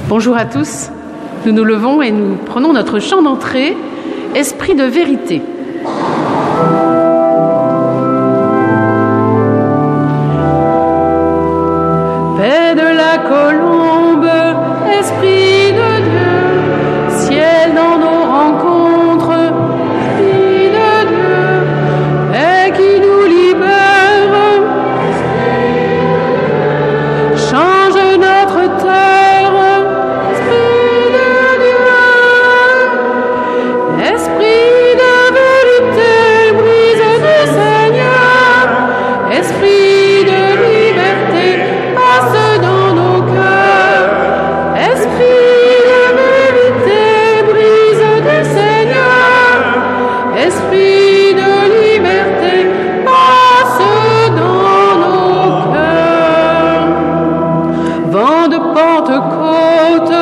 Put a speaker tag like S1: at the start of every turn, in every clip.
S1: Bonjour à tous, nous nous levons et nous prenons notre chant d'entrée, Esprit de vérité. Paix de la colombe, Esprit de Dieu, ciel dans nos rencontres, Esprit de Dieu, paix qui nous libère, change notre terre, Esprit de Dieu, Esprit de vérité, brise du Seigneur, Esprit de liberté, passe dans nos cœurs, Esprit de vérité, brise du Seigneur, Esprit de liberté, passe dans nos cœurs. Vent de Pentecôte,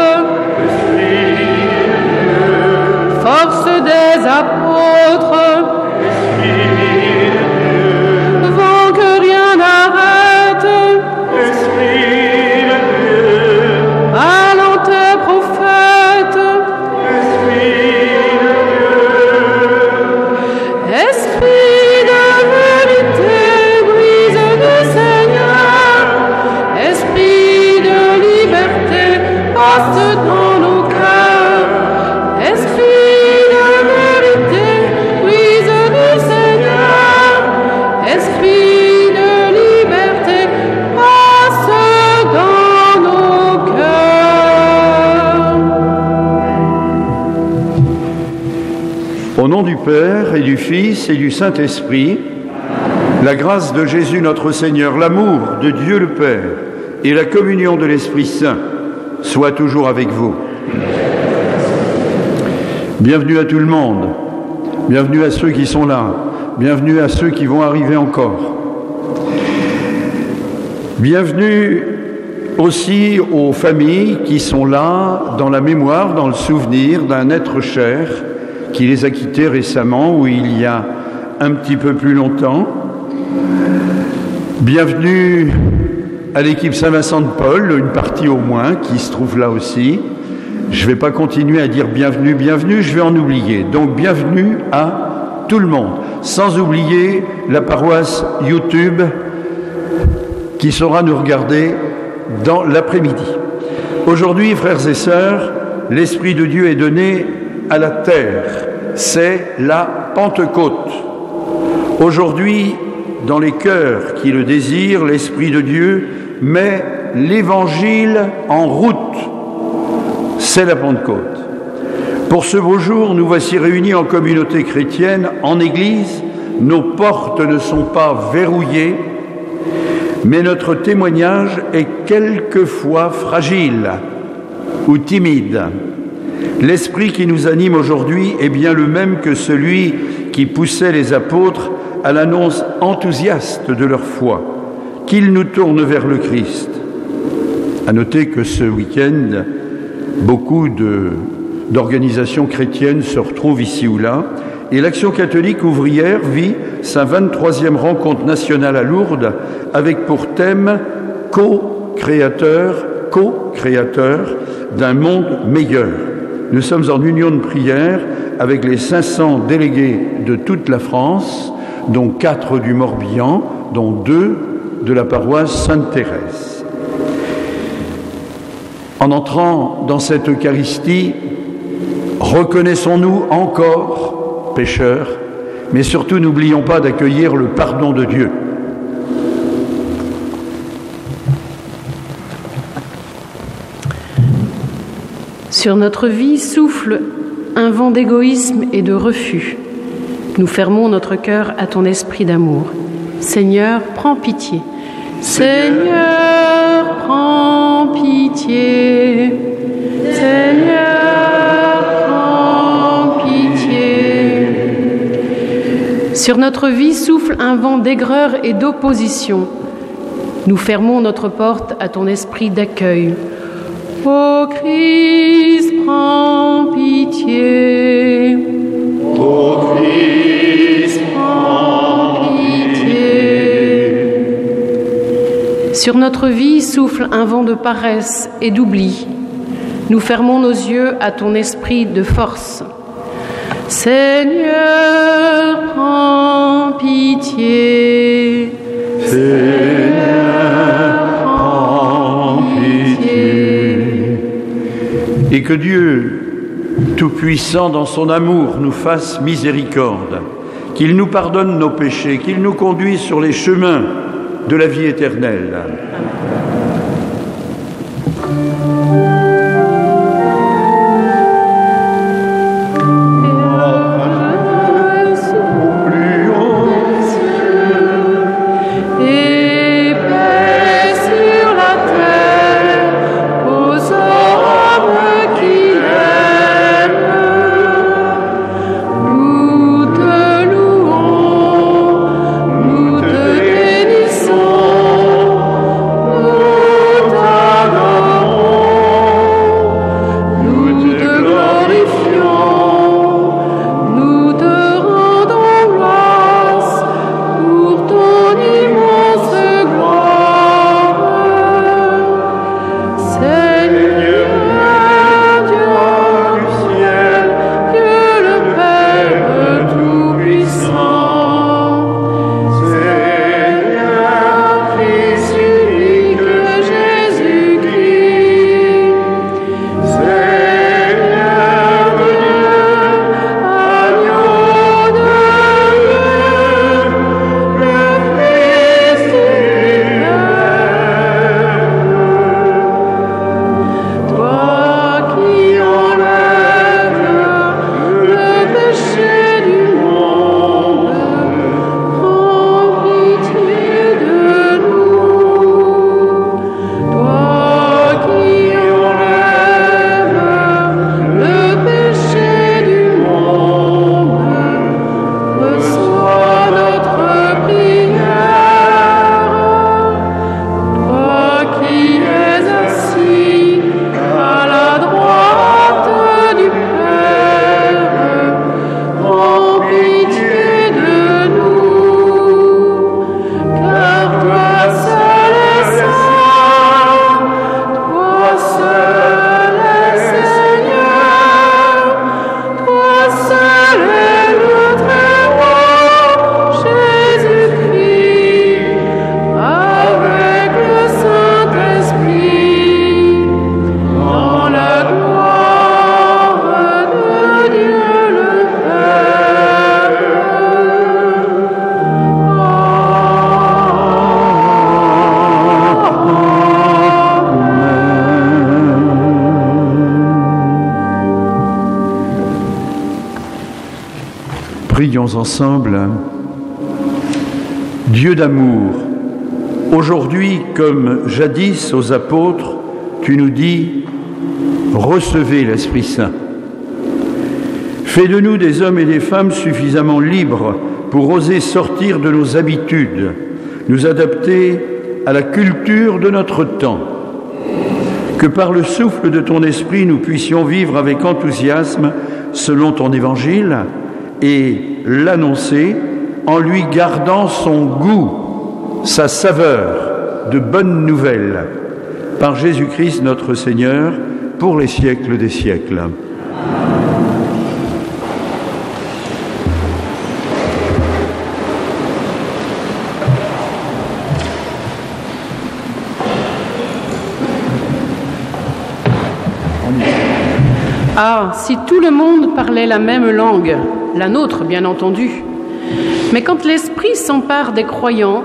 S1: force des apôtres, vent que rien n'arrête, allant tes prophètes, Esprit de vérité, brise du Seigneur, Esprit de liberté, passe dans nos cœurs, Esprit de vérité, brise du Seigneur, Esprit de liberté, passe dans nos cœurs.
S2: Au nom du Père et du Fils et du Saint-Esprit, la grâce de Jésus notre Seigneur, l'amour de Dieu le Père et la communion de l'Esprit Saint soient toujours avec vous. Bienvenue à tout le monde, bienvenue à ceux qui sont là, bienvenue à ceux qui vont arriver encore. Bienvenue aussi aux familles qui sont là dans la mémoire, dans le souvenir d'un être cher qui les a quittés récemment ou il y a un petit peu plus longtemps. Bienvenue à l'équipe Saint-Vincent de Paul, une partie au moins qui se trouve là aussi. Je ne vais pas continuer à dire bienvenue, bienvenue, je vais en oublier. Donc bienvenue à tout le monde, sans oublier la paroisse YouTube qui saura nous regarder dans l'après-midi. Aujourd'hui, frères et sœurs, l'Esprit de Dieu est donné à la terre. C'est la Pentecôte. Aujourd'hui, dans les cœurs qui le désirent, l'Esprit de Dieu met l'Évangile en route. C'est la Pentecôte. Pour ce beau jour, nous voici réunis en communauté chrétienne, en Église. Nos portes ne sont pas verrouillées, mais notre témoignage est quelquefois fragile ou timide. L'esprit qui nous anime aujourd'hui est bien le même que celui qui poussait les apôtres à l'annonce enthousiaste de leur foi, qu'ils nous tournent vers le Christ. À noter que ce week-end, beaucoup d'organisations chrétiennes se retrouvent ici ou là, et l'Action catholique ouvrière vit sa 23e rencontre nationale à Lourdes avec pour thème co-créateur d'un monde meilleur. Nous sommes en union de prière avec les 500 délégués de toute la France, dont 4 du Morbihan, dont 2 de la paroisse Sainte-Thérèse. En entrant dans cette Eucharistie, reconnaissons-nous encore pécheurs, mais surtout n'oublions pas d'accueillir le pardon de Dieu.
S1: Sur notre vie souffle un vent d'égoïsme et de refus. Nous fermons notre cœur à ton esprit d'amour. Seigneur, prends pitié. Seigneur, prends pitié. Seigneur, prends pitié. Sur notre vie souffle un vent d'aigreur et d'opposition. Nous fermons notre porte à ton esprit d'accueil. Ô Christ, prends pitié. Ô Christ, prends pitié. Sur notre vie souffle un vent de paresse et d'oubli. Nous fermons nos yeux à ton esprit de force. Seigneur, prends pitié.
S2: Seigneur, prends pitié. Et que Dieu Tout-Puissant, dans son amour, nous fasse miséricorde, qu'il nous pardonne nos péchés, qu'il nous conduise sur les chemins de la vie éternelle. Prions ensemble. Dieu d'amour, aujourd'hui comme jadis aux apôtres, tu nous dis « Recevez l'Esprit Saint ». Fais de nous des hommes et des femmes suffisamment libres pour oser sortir de nos habitudes, nous adapter à la culture de notre temps. Que par le souffle de ton esprit, nous puissions vivre avec enthousiasme selon ton évangile et l'annoncer en lui gardant son goût, sa saveur de bonnes nouvelles, par Jésus-Christ notre Seigneur, pour les siècles des siècles.
S1: Ah, si tout le monde parlait la même langue, la nôtre bien entendu, mais quand l'Esprit s'empare des croyants,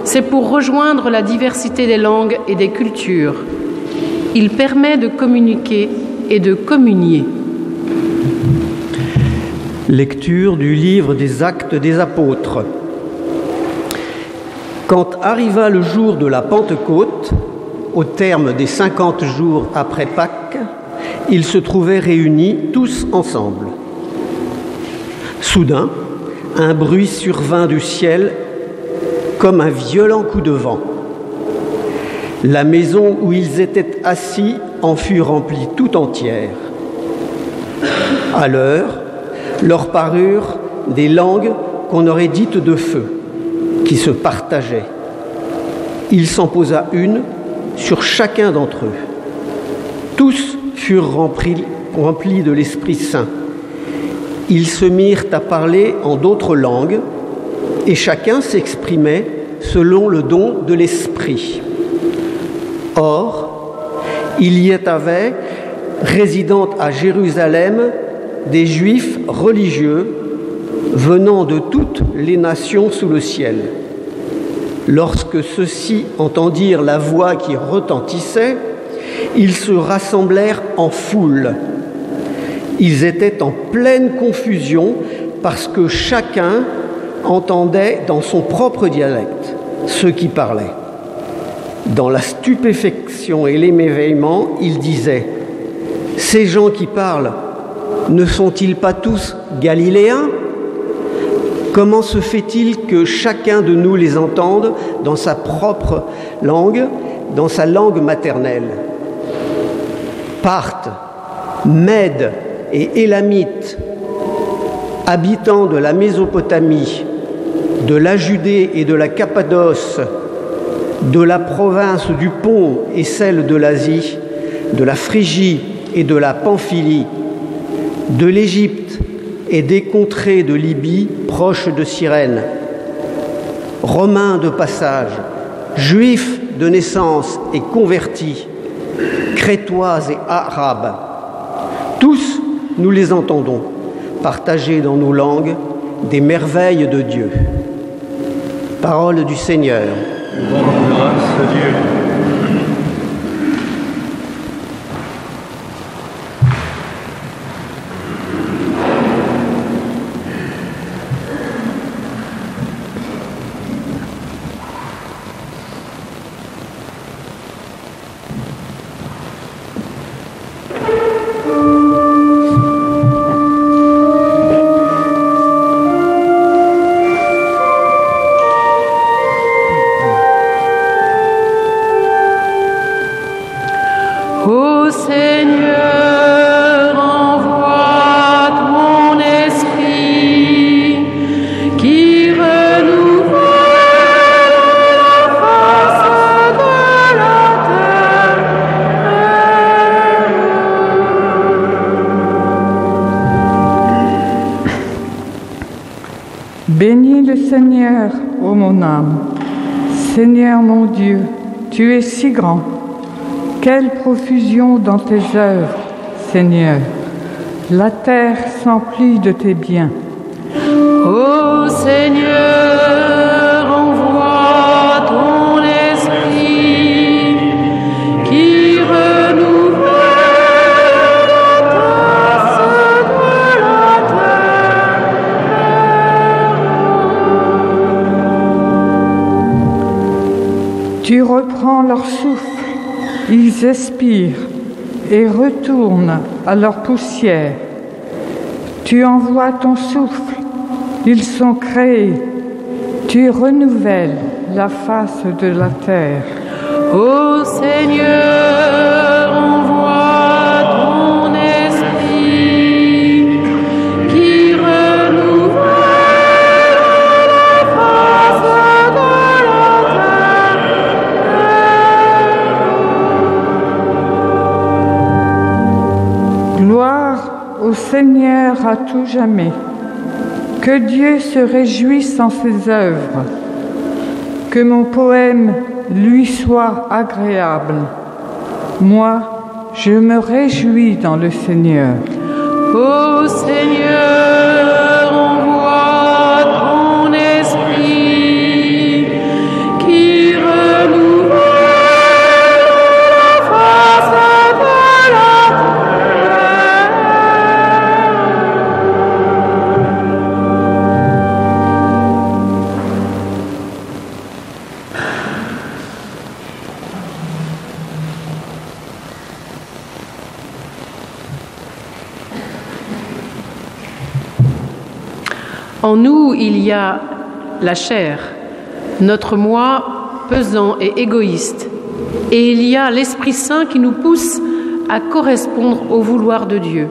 S1: c'est pour rejoindre la diversité des langues et des cultures. Il permet de communiquer et de communier.
S3: Lecture du livre des Actes des Apôtres. Quand arriva le jour de la Pentecôte, au terme des 50 jours après Pâques, ils se trouvaient réunis tous ensemble. Soudain, un bruit survint du ciel comme un violent coup de vent. La maison où ils étaient assis en fut remplie tout entière. À l'heure, leur parurent des langues qu'on aurait dites de feu, qui se partageaient. Il s'en posa une sur chacun d'entre eux. Tous furent remplis de l'Esprit Saint. Ils se mirent à parler en d'autres langues et chacun s'exprimait selon le don de l'Esprit. Or, il y avait, résidant à Jérusalem, des Juifs religieux venant de toutes les nations sous le ciel. Lorsque ceux-ci entendirent la voix qui retentissait, ils se rassemblèrent en foule. Ils étaient en pleine confusion parce que chacun entendait dans son propre dialecte ceux qui parlaient. Dans la stupéfaction et l'émerveillement, ils disaient « Ces gens qui parlent, ne sont-ils pas tous Galiléens ? Comment se fait-il que chacun de nous les entende dans sa propre langue, dans sa langue maternelle ? Parthes, Mèdes et Élamites, habitants de la Mésopotamie, de la Judée et de la Cappadoce, de la province du Pont et celle de l'Asie, de la Phrygie et de la Pamphylie, de l'Égypte et des contrées de Libye proches de Cyrène, Romains de passage, Juifs de naissance et convertis, Crétois et Arabes, tous nous les entendons partager dans nos langues des merveilles de Dieu. Parole du Seigneur.
S2: Rendons grâce à Dieu.
S1: Ô Seigneur, envoie ton esprit qui renouvelle la face de la terre.
S4: Bénis le Seigneur, ô mon âme. Seigneur mon Dieu, tu es si grand. Quelle profusion dans tes œuvres, Seigneur. La terre s'emplit de tes biens.
S1: Ô Seigneur, envoie ton esprit qui renouvelle la face de la terre.
S4: Tu reprends leur souffle. Ils expirent et retournent à leur poussière. Tu envoies ton souffle, ils sont créés. Tu renouvelles la face de la terre.
S1: Ô Seigneur, envoie ton esprit qui renouvelle la face de la terre.
S4: Gloire au Seigneur à tout jamais. Que Dieu se réjouisse en ses œuvres. Que mon poème lui soit agréable. Moi, je me réjouis dans le Seigneur.
S1: Ô Seigneur, envoie ton esprit qui renouvelle la face de la terre. En nous, il y a la chair, notre moi pesant et égoïste, et il y a l'Esprit Saint qui nous pousse à correspondre au vouloir de Dieu.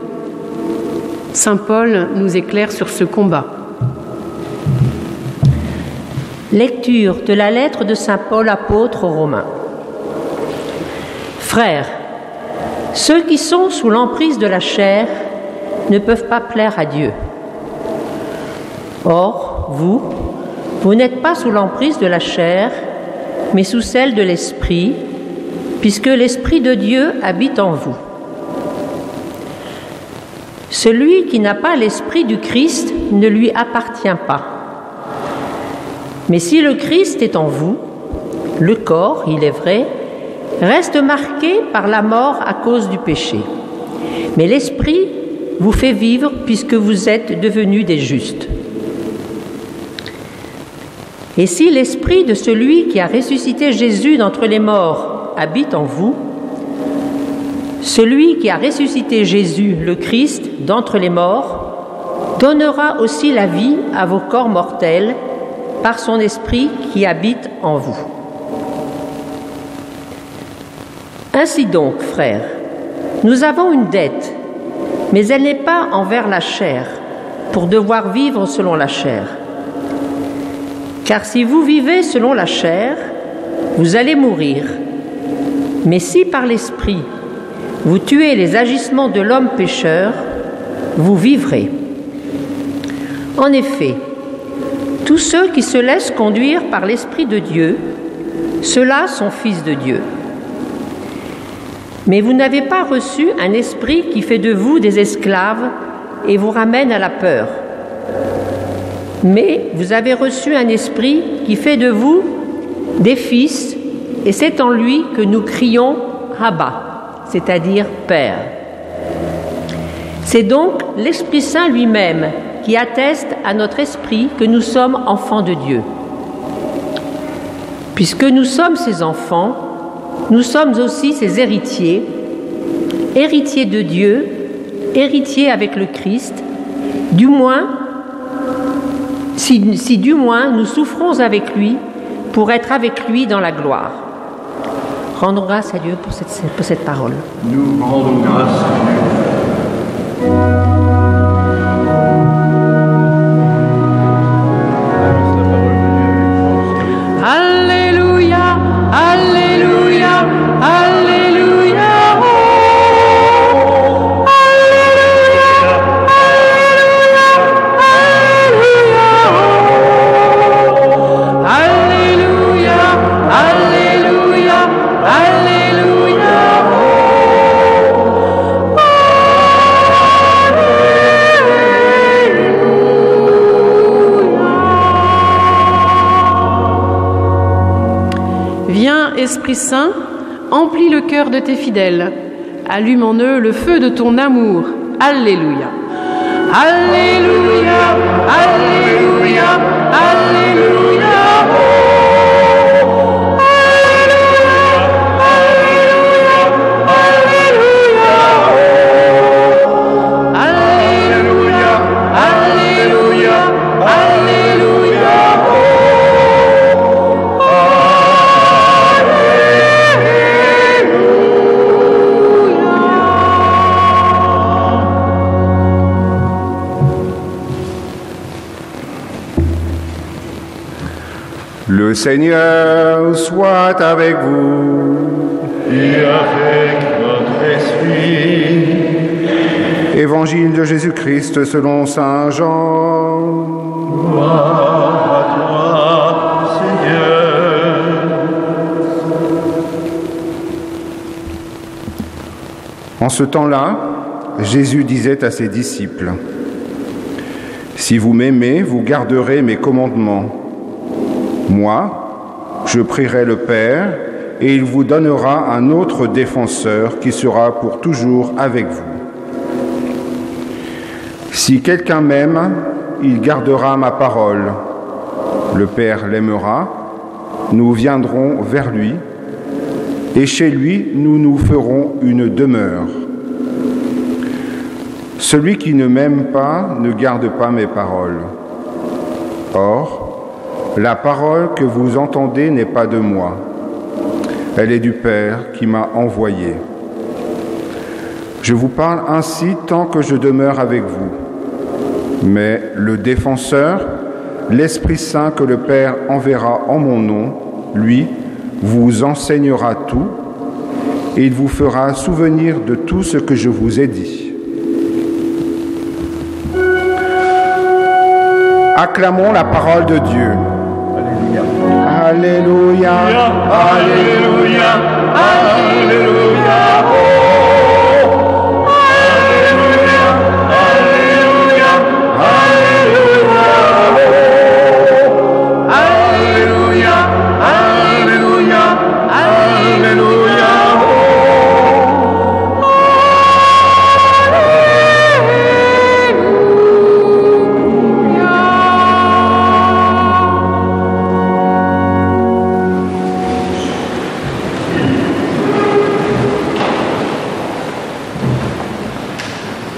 S1: Saint Paul nous éclaire sur ce combat.
S5: Lecture de la lettre de Saint Paul apôtre aux Romains. Frères, Ceux qui sont sous l'emprise de la chair ne peuvent pas plaire à Dieu. Or, vous n'êtes pas sous l'emprise de la chair, mais sous celle de l'Esprit, puisque l'Esprit de Dieu habite en vous. Celui qui n'a pas l'Esprit du Christ ne lui appartient pas. Mais si le Christ est en vous, le corps, il est vrai, reste marqué par la mort à cause du péché. Mais l'Esprit vous fait vivre puisque vous êtes devenus des justes. Et si l'Esprit de celui qui a ressuscité Jésus d'entre les morts habite en vous, celui qui a ressuscité Jésus, le Christ, d'entre les morts, donnera aussi la vie à vos corps mortels par son Esprit qui habite en vous. Ainsi donc, frères, nous avons une dette, mais elle n'est pas envers la chair, pour devoir vivre selon la chair. Car si vous vivez selon la chair, vous allez mourir. Mais si par l'Esprit, vous tuez les agissements de l'homme pécheur, vous vivrez. En effet, tous ceux qui se laissent conduire par l'Esprit de Dieu, ceux-là sont fils de Dieu. Mais vous n'avez pas reçu un esprit qui fait de vous des esclaves et vous ramène à la peur. Mais vous avez reçu un esprit qui fait de vous des fils, et c'est en lui que nous crions « Abba », c'est-à-dire « Père ». C'est donc l'Esprit Saint lui-même qui atteste à notre esprit que nous sommes enfants de Dieu. Puisque nous sommes ses enfants, nous sommes aussi ses héritiers, héritiers de Dieu, héritiers avec le Christ, du moins, si du moins nous souffrons avec lui pour être avec lui dans la gloire. Rendons grâce à Dieu pour cette parole.
S2: Nous rendons grâce à Dieu.
S1: Alléluia, Alléluia, Alléluia. Oh, Alléluia, Alléluia, Alléluia. Alléluia, Alléluia, Alléluia. Viens, Esprit Saint, emplis le cœur de tes fidèles. Allume en eux le feu de ton amour. Alléluia. Alléluia, Alléluia, Alléluia. Oh, Alléluia, Alléluia. Alléluia, Alléluia, Alléluia.
S6: Le Seigneur soit avec vous.
S2: Et avec votre esprit.
S6: Évangile de Jésus-Christ selon saint Jean.
S2: Gloire à toi, Seigneur.
S6: En ce temps-là, Jésus disait à ses disciples : « Si vous m'aimez, vous garderez mes commandements. Moi, je prierai le Père, et il vous donnera un autre défenseur qui sera pour toujours avec vous. Si quelqu'un m'aime, il gardera ma parole. Le Père l'aimera, nous viendrons vers lui, et chez lui nous nous ferons une demeure. Celui qui ne m'aime pas ne garde pas mes paroles. Or, la parole que vous entendez n'est pas de moi. Elle est du Père qui m'a envoyé. Je vous parle ainsi tant que je demeure avec vous. Mais le Défenseur, l'Esprit Saint que le Père enverra en mon nom, lui, vous enseignera tout et il vous fera souvenir de tout ce que je vous ai dit. Acclamons la parole de Dieu. Alléluia. Alléluia. Alléluia.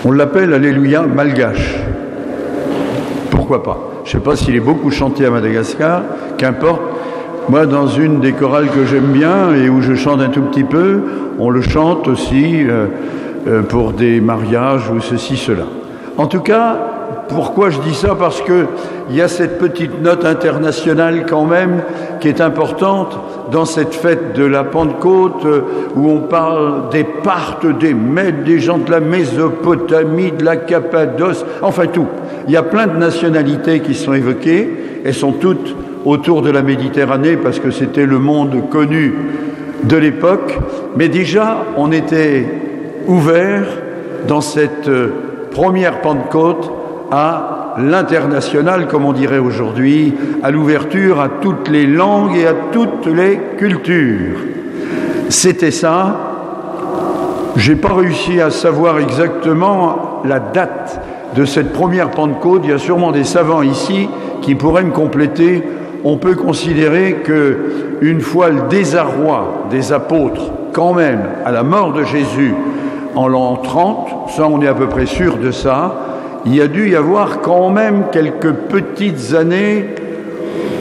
S2: On l'appelle Alléluia malgache. Pourquoi pas? Je ne sais pas s'il est beaucoup chanté à Madagascar, qu'importe. Moi, dans une des chorales que j'aime bien et où je chante un tout petit peu, on le chante aussi pour des mariages ou ceci, cela. En tout cas, pourquoi je dis ça? Parce qu'il y a cette petite note internationale quand même qui est importante dans cette fête de la Pentecôte où on parle des Parthes, des Mèdes, des gens de la Mésopotamie, de la Cappadoce, enfin tout. Il y a plein de nationalités qui sont évoquées. Elles sont toutes autour de la Méditerranée parce que c'était le monde connu de l'époque. Mais déjà, on était ouvert dans cette première Pentecôte à l'international, comme on dirait aujourd'hui, à l'ouverture à toutes les langues et à toutes les cultures. C'était ça. J'ai pas réussi à savoir exactement la date de cette première Pentecôte. Il y a sûrement des savants ici qui pourraient me compléter. On peut considérer que une fois le désarroi des apôtres, quand même, à la mort de Jésus en l'an 30, ça on est à peu près sûr de ça, il y a dû y avoir quand même quelques petites années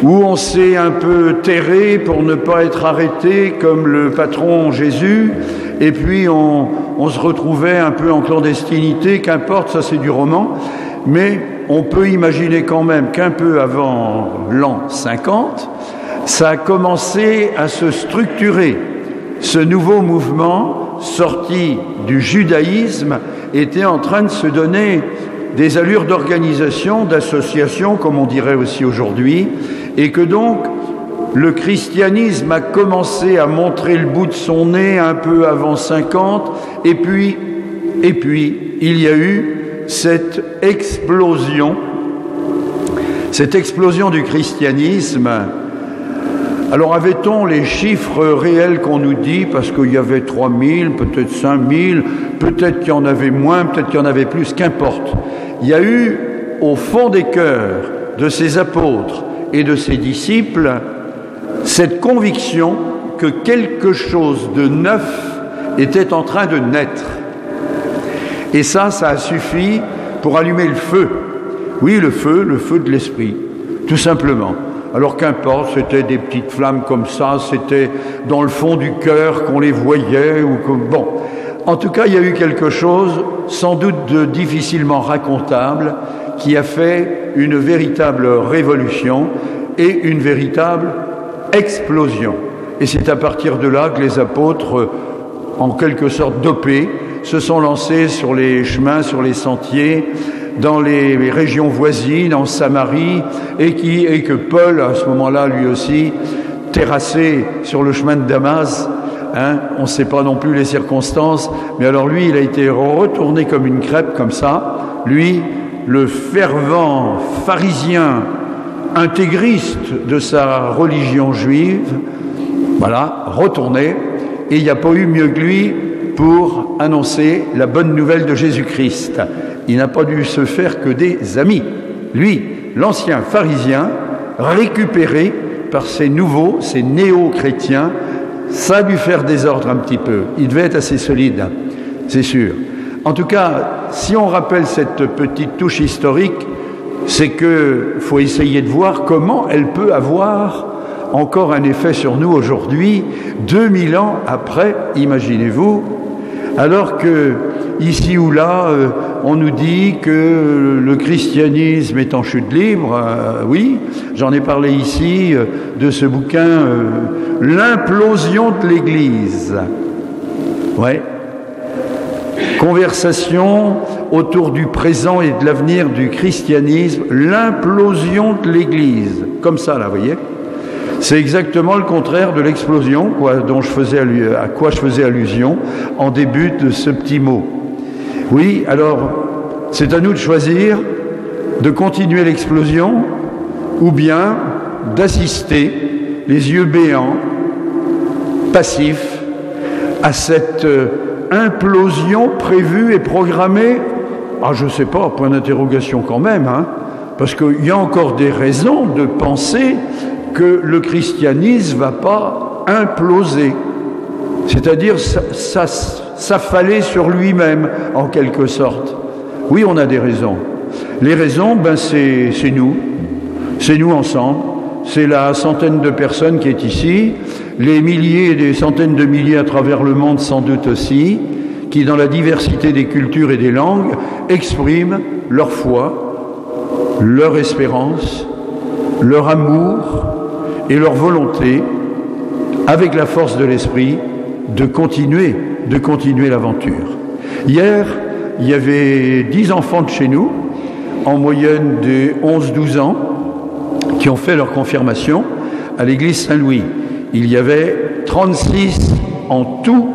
S2: où on s'est un peu terré pour ne pas être arrêté comme le patron Jésus, et puis on se retrouvait un peu en clandestinité, qu'importe, ça c'est du roman, mais on peut imaginer quand même qu'un peu avant l'an 50, ça a commencé à se structurer. Ce nouveau mouvement, sorti du judaïsme, était en train de se donner des allures d'organisation, d'association, comme on dirait aussi aujourd'hui, et que donc le christianisme a commencé à montrer le bout de son nez un peu avant 50, et puis il y a eu cette explosion du christianisme. Alors avait-on les chiffres réels qu'on nous dit, parce qu'il y avait 3000, peut-être 5000, peut-être qu'il y en avait moins, peut-être qu'il y en avait plus, qu'importe. Il y a eu, au fond des cœurs de ces apôtres et de ces disciples, cette conviction que quelque chose de neuf était en train de naître. Et ça a suffi pour allumer le feu. Oui, le feu de l'esprit, tout simplement. Alors qu'importe, c'était des petites flammes comme ça, c'était dans le fond du cœur qu'on les voyait, ou comme bon. En tout cas, il y a eu quelque chose, sans doute de difficilement racontable, qui a fait une véritable révolution et une véritable explosion. Et c'est à partir de là que les apôtres, en quelque sorte dopés, se sont lancés sur les chemins, sur les sentiers, dans les régions voisines, en Samarie, et que Paul, à ce moment-là, lui aussi, terrassé sur le chemin de Damas, on ne sait pas non plus les circonstances, mais alors lui, il a été retourné comme une crêpe, comme ça. Lui, le fervent pharisien intégriste de sa religion juive, voilà, retourné, et il n'y a pas eu mieux que lui pour annoncer la bonne nouvelle de Jésus-Christ. Il n'a pas dû se faire que des amis. Lui, l'ancien pharisien, récupéré par ces nouveaux, ces néo-chrétiens, ça a dû faire désordre un petit peu. Il devait être assez solide, c'est sûr. En tout cas, si on rappelle cette petite touche historique, c'est qu'il faut essayer de voir comment elle peut avoir encore un effet sur nous aujourd'hui, 2000 ans après, imaginez-vous, alors que ici ou là, on nous dit que le christianisme est en chute libre. Oui, j'en ai parlé ici de ce bouquin « L'implosion de l'Église ». Ouais. Conversation autour du présent et de l'avenir du christianisme, l'implosion de l'Église. Comme ça, là, vous voyez. C'est exactement le contraire de l'explosion, à quoi je faisais allusion en début de ce petit mot. Oui, alors, c'est à nous de choisir de continuer l'explosion ou bien d'assister, les yeux béants, passifs, à cette implosion prévue et programmée. Ah, je ne sais pas, point d'interrogation quand même, hein, parce qu'il y a encore des raisons de penser que le christianisme ne va pas imploser, c'est-à-dire s'affaler sur lui-même, en quelque sorte. Oui, on a des raisons. Les raisons, c'est nous ensemble, c'est la centaine de personnes qui est ici, les milliers et des centaines de milliers à travers le monde sans doute aussi, qui dans la diversité des cultures et des langues expriment leur foi, leur espérance, leur amour et leur volonté, avec la force de l'esprit, de continuer l'aventure. Hier, il y avait 10 enfants de chez nous, en moyenne des 11-12 ans, qui ont fait leur confirmation à l'église Saint-Louis. Il y avait 36 en tout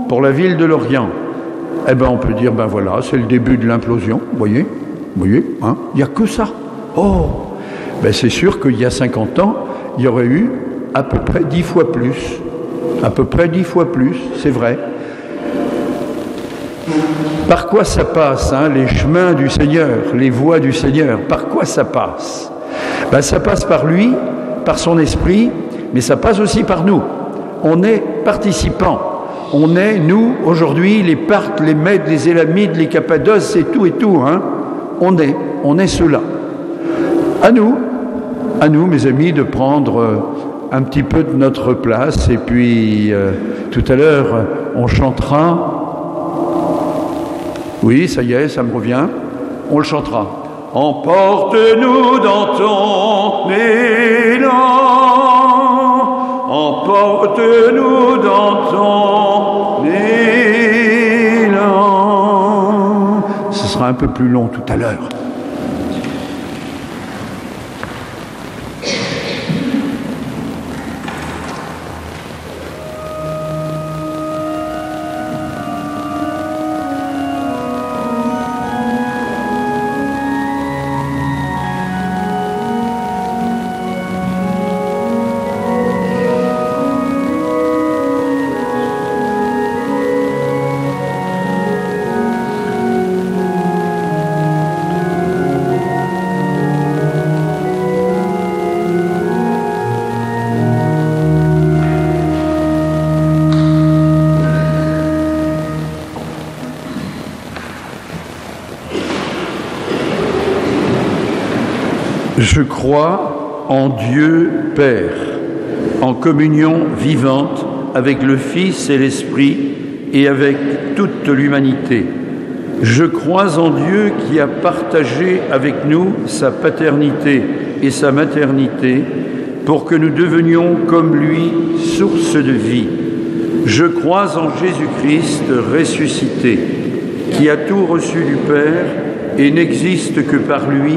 S2: pour la ville de Lorient. Eh bien, on peut dire, voilà, c'est le début de l'implosion, vous voyez, hein, il n'y a que ça. Oh, c'est sûr qu'il y a 50 ans, il y aurait eu à peu près 10 fois plus. À peu près 10 fois plus, c'est vrai. Par quoi ça passe, hein, les chemins du Seigneur, les voies du Seigneur, par quoi ça passe? Ça passe par lui, par son esprit, mais ça passe aussi par nous. On est participants. On est, nous, aujourd'hui, les Parthes, les Mèdes, les Élamites, les Cappadoces, et tout, hein. On est ceux-là. À nous, mes amis, de prendre un petit peu de notre place, et puis tout à l'heure, on chantera. Oui, ça y est, ça me revient. On le chantera. Emporte-nous dans ton élan, emporte-nous dans ton élan. Ce sera un peu plus long tout à l'heure. Je crois en Dieu Père, en communion vivante avec le Fils et l'Esprit et avec toute l'humanité. Je crois en Dieu qui a partagé avec nous sa paternité et sa maternité pour que nous devenions comme lui source de vie. Je crois en Jésus-Christ ressuscité, qui a tout reçu du Père et n'existe que par lui.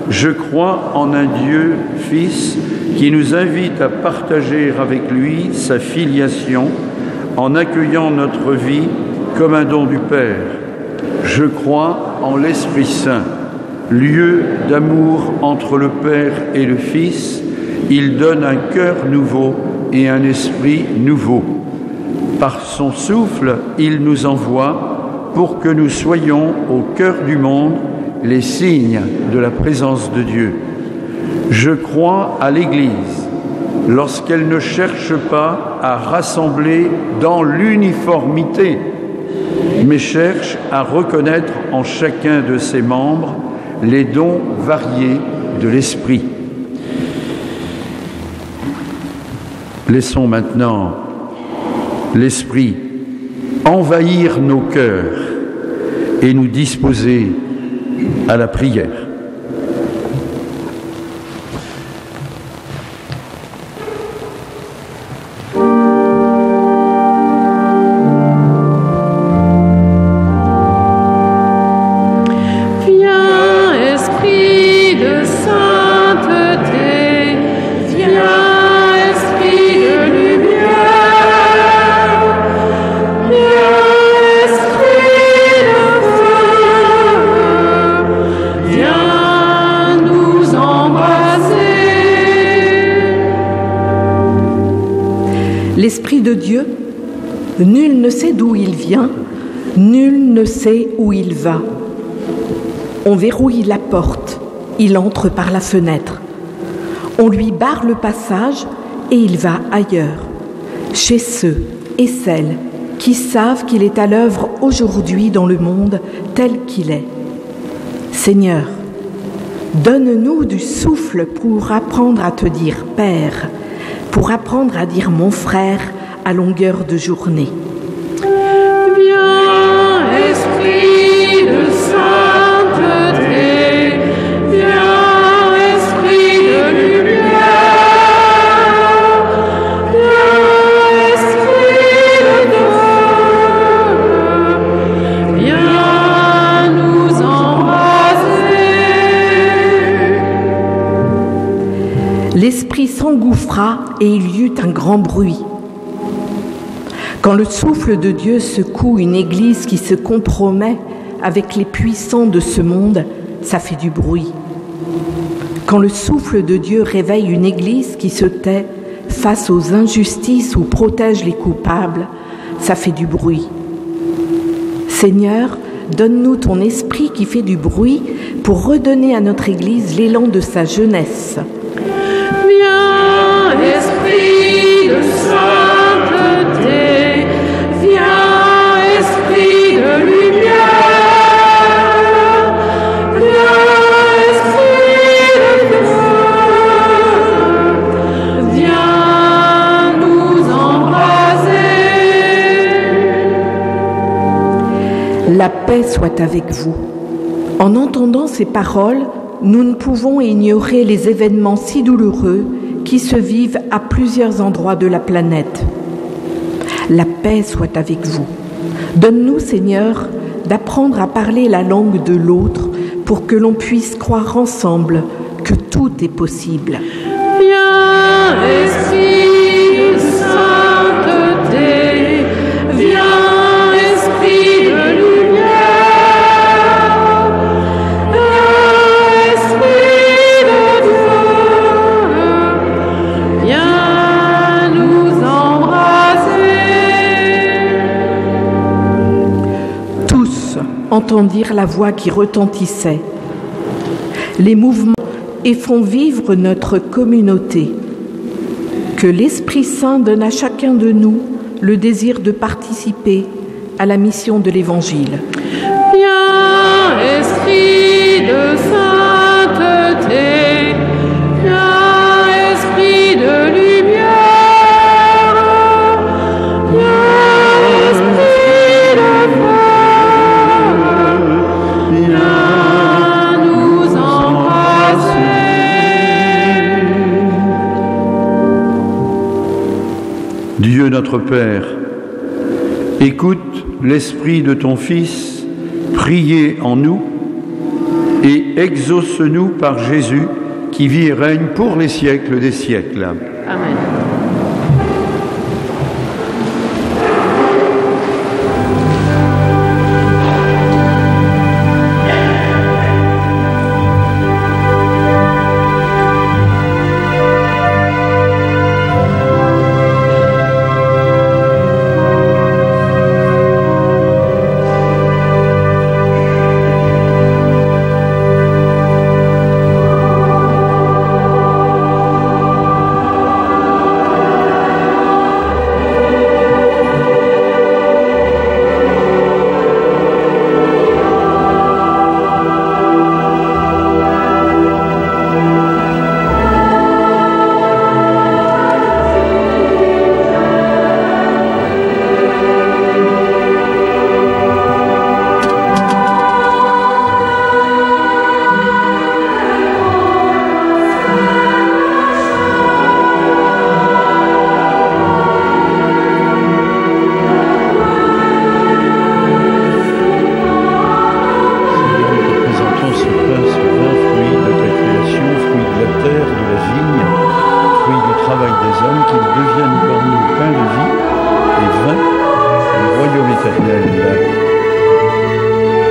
S2: Je crois en un Dieu, Fils, qui nous invite à partager avec lui sa filiation en accueillant notre vie comme un don du Père. Je crois en l'Esprit Saint, lieu d'amour entre le Père et le Fils. Il donne un cœur nouveau et un esprit nouveau. Par son souffle, il nous envoie pour que nous soyons au cœur du monde les signes de la présence de Dieu. Je crois à l'Église lorsqu'elle ne cherche pas à rassembler dans l'uniformité, mais cherche à reconnaître en chacun de ses membres les dons variés de l'Esprit. Laissons maintenant l'Esprit envahir nos cœurs et nous disposer à la prière.
S7: Dieu. Nul ne sait d'où il vient, nul ne sait où il va. On verrouille la porte, il entre par la fenêtre. On lui barre le passage et il va ailleurs, chez ceux et celles qui savent qu'il est à l'œuvre aujourd'hui dans le monde tel qu'il est. Seigneur, donne-nous du souffle pour apprendre à te dire Père, pour apprendre à dire mon frère à longueur de journée.
S1: Viens, Esprit de sainteté, viens, Esprit de lumière, viens, Esprit de Dieu, viens nous embraser.
S7: L'Esprit s'engouffra et il y eut un grand bruit. Quand le souffle de Dieu secoue une église qui se compromet avec les puissants de ce monde, ça fait du bruit. Quand le souffle de Dieu réveille une église qui se tait face aux injustices ou protège les coupables, ça fait du bruit. Seigneur, donne-nous ton esprit qui fait du bruit pour redonner à notre église l'élan de sa jeunesse.
S1: Viens, Esprit de sainteté, viens, Esprit de lumière, viens, Esprit de Dieu, viens nous embraser.
S7: La paix soit avec vous. En entendant ces paroles, nous ne pouvons ignorer les événements si douloureux qui se vivent à plusieurs endroits de la planète. La paix soit avec vous. Donne-nous, Seigneur, d'apprendre à parler la langue de l'autre pour que l'on puisse croire ensemble que tout est possible.
S1: Viens, Esprit de sainteté, viens, Esprit de lumière, viens, Esprit de Dieu, viens nous embraser.
S7: Tous entendirent la voix qui retentissait. Les mouvements et font vivre notre communauté. Que l'Esprit Saint donne à chacun de nous le désir de participer à la mission de l'Évangile.
S1: Viens, Esprit de sainteté, viens, Esprit de lumière, viens, Esprit de feu, viens nous embraser.
S2: Dieu notre Père, écoute l'Esprit de ton Fils prier en nous et exauce-nous par Jésus qui vit et règne pour les siècles des siècles.
S1: Amen.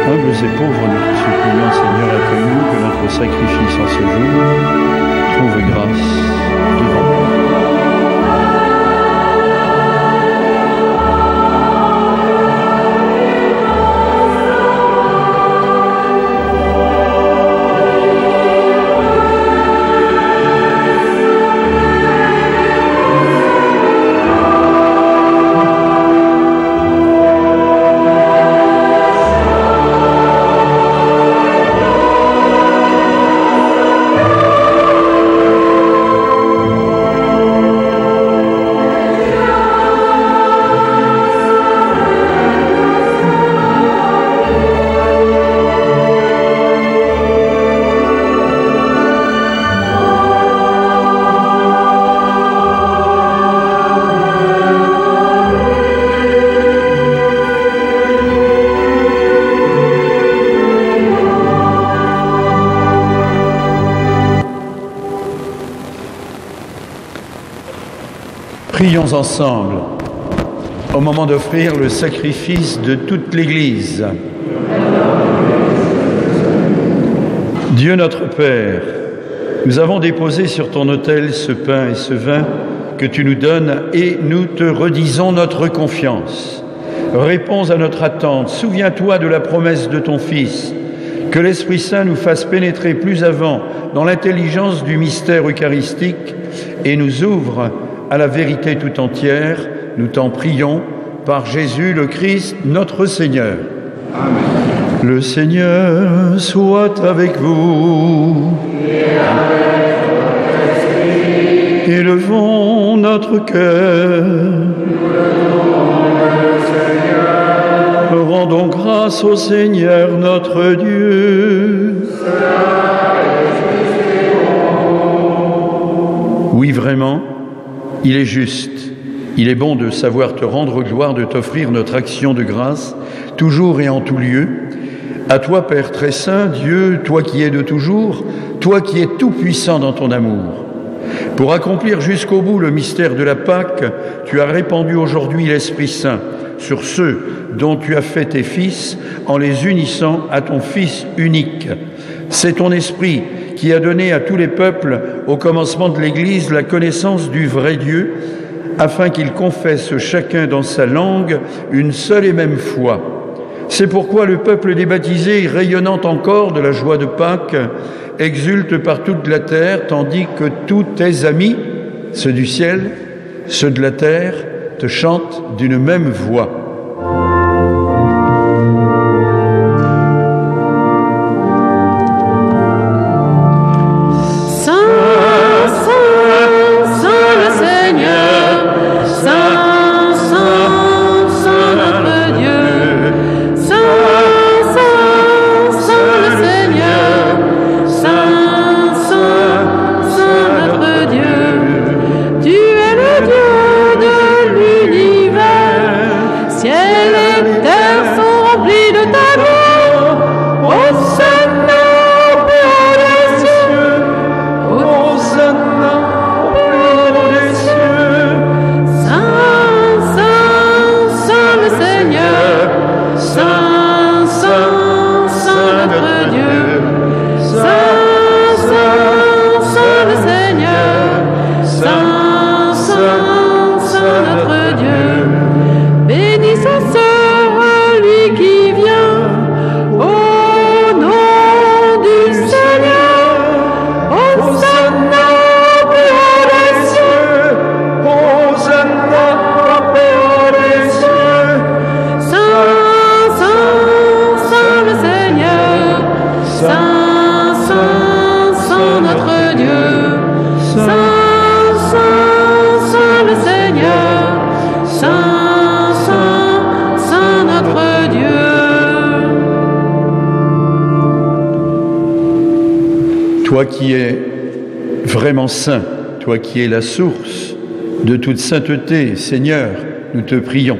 S2: Humbles et pauvres, nous te supplions, Seigneur, accueille-nous, que notre sacrifice en ce jour trouve grâce devant toi. Prions ensemble au moment d'offrir le sacrifice de toute l'Église. Dieu notre Père, nous avons déposé sur ton autel ce pain et ce vin que tu nous donnes et nous te redisons notre confiance. Réponds à notre attente, souviens-toi de la promesse de ton Fils, que l'Esprit Saint nous fasse pénétrer plus avant dans l'intelligence du mystère eucharistique et nous ouvre à la vérité tout entière. Nous t'en prions par Jésus le Christ, notre Seigneur. Amen. Le Seigneur soit avec vous. Élevons notre cœur. Rendons grâce au Seigneur notre Dieu. Oui, vraiment, il est juste. Il est bon de savoir te rendre gloire, de t'offrir notre action de grâce, toujours et en tout lieu. À toi, Père très saint, Dieu, toi qui es de toujours, toi qui es tout-puissant dans ton amour. Pour accomplir jusqu'au bout le mystère de la Pâque, tu as répandu aujourd'hui l'Esprit Saint sur ceux dont tu as fait tes fils en les unissant à ton Fils unique. C'est ton Esprit qui a donné à tous les peuples, au commencement de l'Église, la connaissance du vrai Dieu, afin qu'ils confessent chacun dans sa langue une seule et même foi. C'est pourquoi le peuple des baptisés, rayonnant encore de la joie de Pâques, exulte par toute la terre, tandis que tous tes amis, ceux du ciel, ceux de la terre, te chantent d'une même voix. Toi qui es vraiment saint, toi qui es la source de toute sainteté, Seigneur, nous te prions.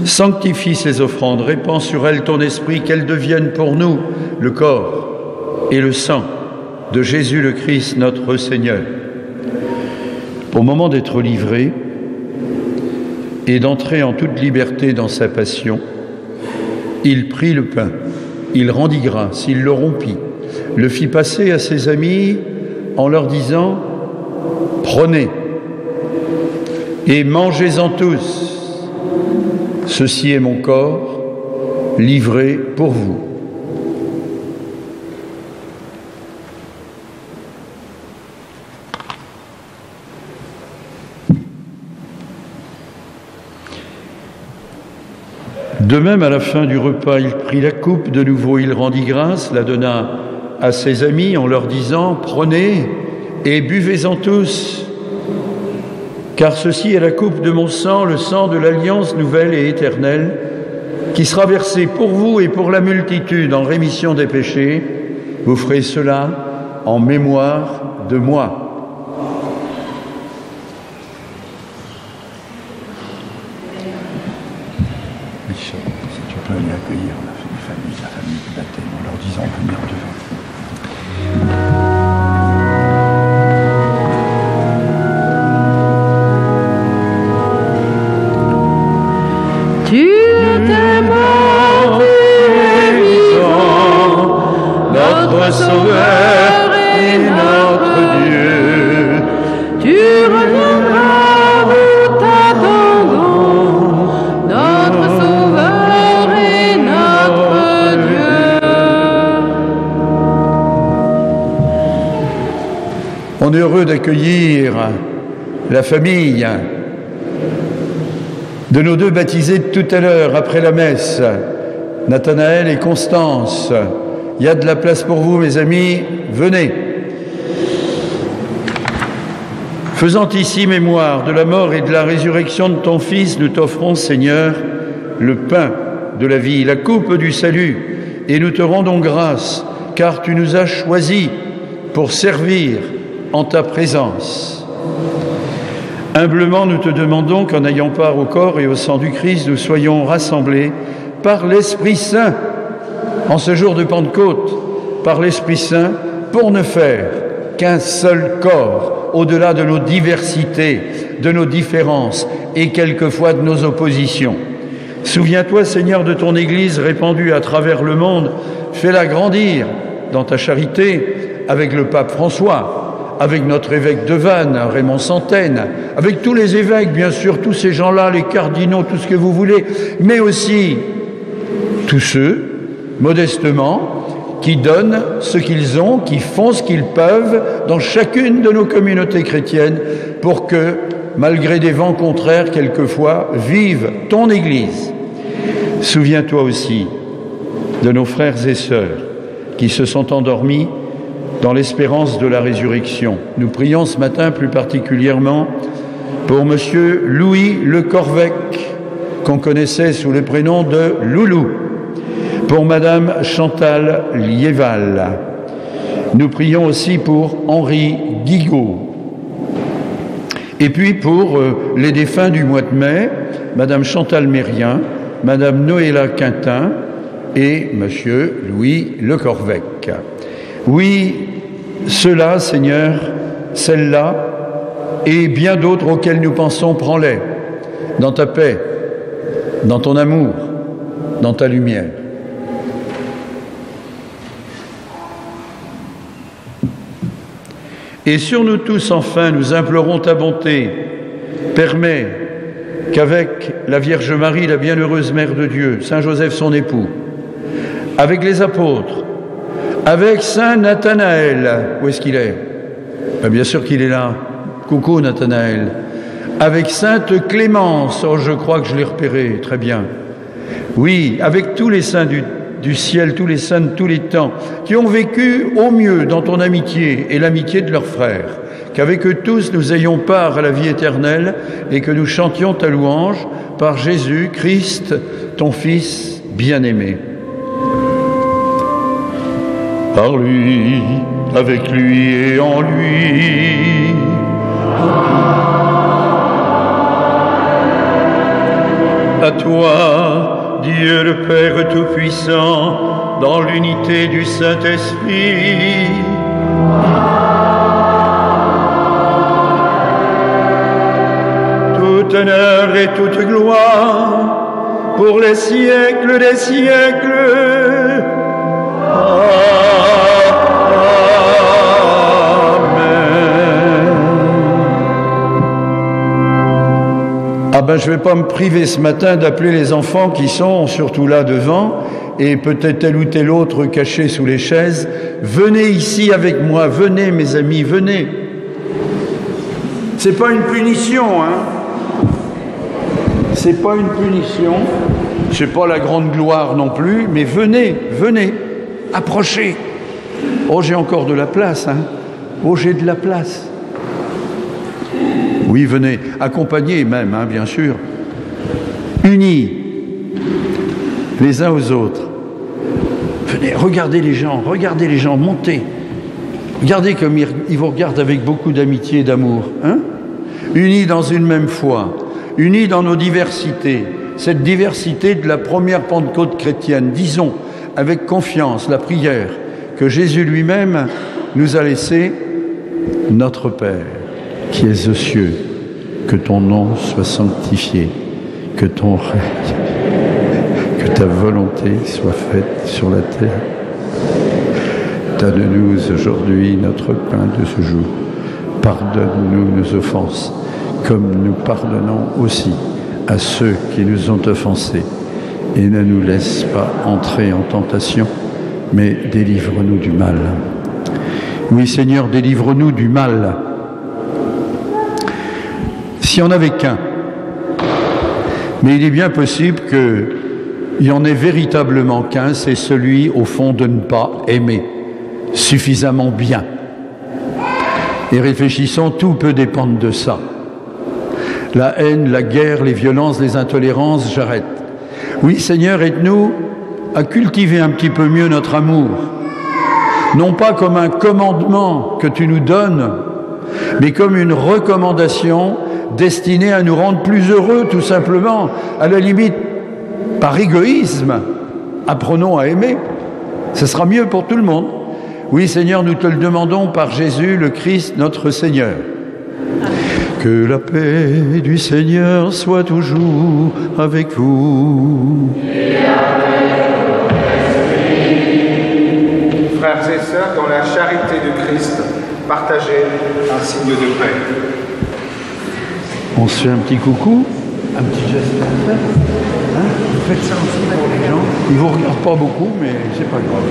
S2: Sanctifie ces offrandes, répands sur elles ton esprit, qu'elles deviennent pour nous le corps et le sang de Jésus le Christ, notre Seigneur. Au moment d'être livré et d'entrer en toute liberté dans sa passion, il prit le pain, il rendit grâce, il le rompit, le fit passer à ses amis en leur disant « Prenez et mangez-en tous, ceci est mon corps livré pour vous. » De même, à la fin du repas, il prit la coupe, de nouveau il rendit grâce, la donna à ses amis en leur disant « Prenez et buvez-en tous, car ceci est la coupe de mon sang, le sang de l'alliance nouvelle et éternelle, qui sera versé pour vous et pour la multitude en rémission des péchés. Vous ferez cela en mémoire de moi. » Si tu peux aller accueillir la famille du baptême en leur disant de venir devant. notre Sauveur et notre Dieu.
S1: Tu reviendras, nous t'attendons, notre Sauveur et notre Dieu.
S2: On est heureux d'accueillir la famille de nos deux baptisés de tout à l'heure, après la messe, Nathanaël et Constance. Il y a de la place pour vous, mes amis, venez. Faisant ici mémoire de la mort et de la résurrection de ton Fils, nous t'offrons, Seigneur, le pain de la vie, la coupe du salut, et nous te rendons grâce, car tu nous as choisis pour servir en ta présence. Humblement, nous te demandons qu'en ayant part au corps et au sang du Christ, nous soyons rassemblés par l'Esprit Saint, en ce jour de Pentecôte, par l'Esprit Saint, pour ne faire qu'un seul corps, au-delà de nos diversités, de nos différences et quelquefois de nos oppositions. Souviens-toi, Seigneur, de ton Église répandue à travers le monde. Fais-la grandir dans ta charité avec le pape François, avec notre évêque de Vannes, Raymond Santaine, avec tous les évêques, bien sûr, tous ces gens-là, les cardinaux, tout ce que vous voulez, mais aussi tous ceux, modestement, qui donnent ce qu'ils ont, qui font ce qu'ils peuvent dans chacune de nos communautés chrétiennes pour que, malgré des vents contraires quelquefois, vive ton Église. Souviens-toi aussi de nos frères et sœurs qui se sont endormis dans l'espérance de la résurrection. Nous prions ce matin plus particulièrement pour Monsieur Louis Le Corvec, qu'on connaissait sous le prénom de Loulou, pour Madame Chantal Liéval. Nous prions aussi pour Henri Guigaud. Et puis pour les défunts du mois de mai, Madame Chantal Mérien, Madame Noëlla Quintin et Monsieur Louis Le Corvec. Oui, ceux-là, Seigneur, celles-là, et bien d'autres auxquels nous pensons, prends-les dans ta paix, dans ton amour, dans ta lumière. Et sur nous tous, enfin, nous implorons ta bonté. Permets qu'avec la Vierge Marie, la bienheureuse Mère de Dieu, Saint Joseph son époux, avec les apôtres, avec Saint Nathanaël, où est-ce qu'il est? Bien sûr qu'il est là. Coucou Nathanaël. Avec Sainte Clémence, oh je crois que je l'ai repéré, très bien. Oui, avec tous les saints du ciel, tous les saints de tous les temps, qui ont vécu au mieux dans ton amitié et l'amitié de leurs frères, qu'avec eux tous nous ayons part à la vie éternelle et que nous chantions ta louange par Jésus Christ, ton Fils bien-aimé. Par lui, avec lui et en lui. À toi, Dieu le Père Tout-Puissant, dans l'unité du Saint-Esprit, tout honneur et toute gloire pour les siècles des siècles. Je ne vais pas me priver ce matin d'appeler les enfants qui sont surtout là devant et peut-être tel ou tel autre caché sous les chaises. Venez ici avec moi, venez mes amis, venez. C'est pas une punition, hein. C'est pas une punition. C'est pas la grande gloire non plus, mais venez, venez, approchez. Oh, j'ai encore de la place, hein. Oh, j'ai de la place. Oui, venez, accompagnés même, hein, bien sûr, unis les uns aux autres. Venez, regardez les gens, montez. Regardez comme ils vous regardent avec beaucoup d'amitié et d'amour. Hein, unis dans une même foi, unis dans nos diversités, cette diversité de la première Pentecôte chrétienne. Disons avec confiance la prière que Jésus lui-même nous a laissée. Notre Père, qui es aux cieux, que ton nom soit sanctifié, que ton règne, que ta volonté soit faite sur la terre Donne-nous aujourd'hui notre pain de ce jour. Pardonne-nous nos offenses, comme nous pardonnons aussi à ceux qui nous ont offensés. Et ne nous laisse pas entrer en tentation, mais délivre-nous du mal. Oui, Seigneur, délivre-nous du mal. S'il n'y en avait qu'un, mais il est bien possible qu'il y en ait véritablement qu'un, c'est celui, au fond, de ne pas aimer suffisamment bien. Et réfléchissons, tout peut dépendre de ça. La haine, la guerre, les violences, les intolérances, j'arrête. Oui, Seigneur, aide-nous à cultiver un petit peu mieux notre amour. Non pas comme un commandement que tu nous donnes, mais comme une recommandation destinée à nous rendre plus heureux, tout simplement. À la limite, par égoïsme, apprenons à aimer. Ce sera mieux pour tout le monde. Oui, Seigneur, nous te le demandons par Jésus, le Christ, notre Seigneur. Que la paix du Seigneur soit toujours avec vous.
S8: Et avec votre esprit. Frères et sœurs, dans la charité de Christ, partagez un signe de paix.
S2: On se fait un petit coucou, un petit geste à faire. Hein, vous faites ça aussi pour les gens. Ils ne vous regardent pas beaucoup, mais c'est pas grave.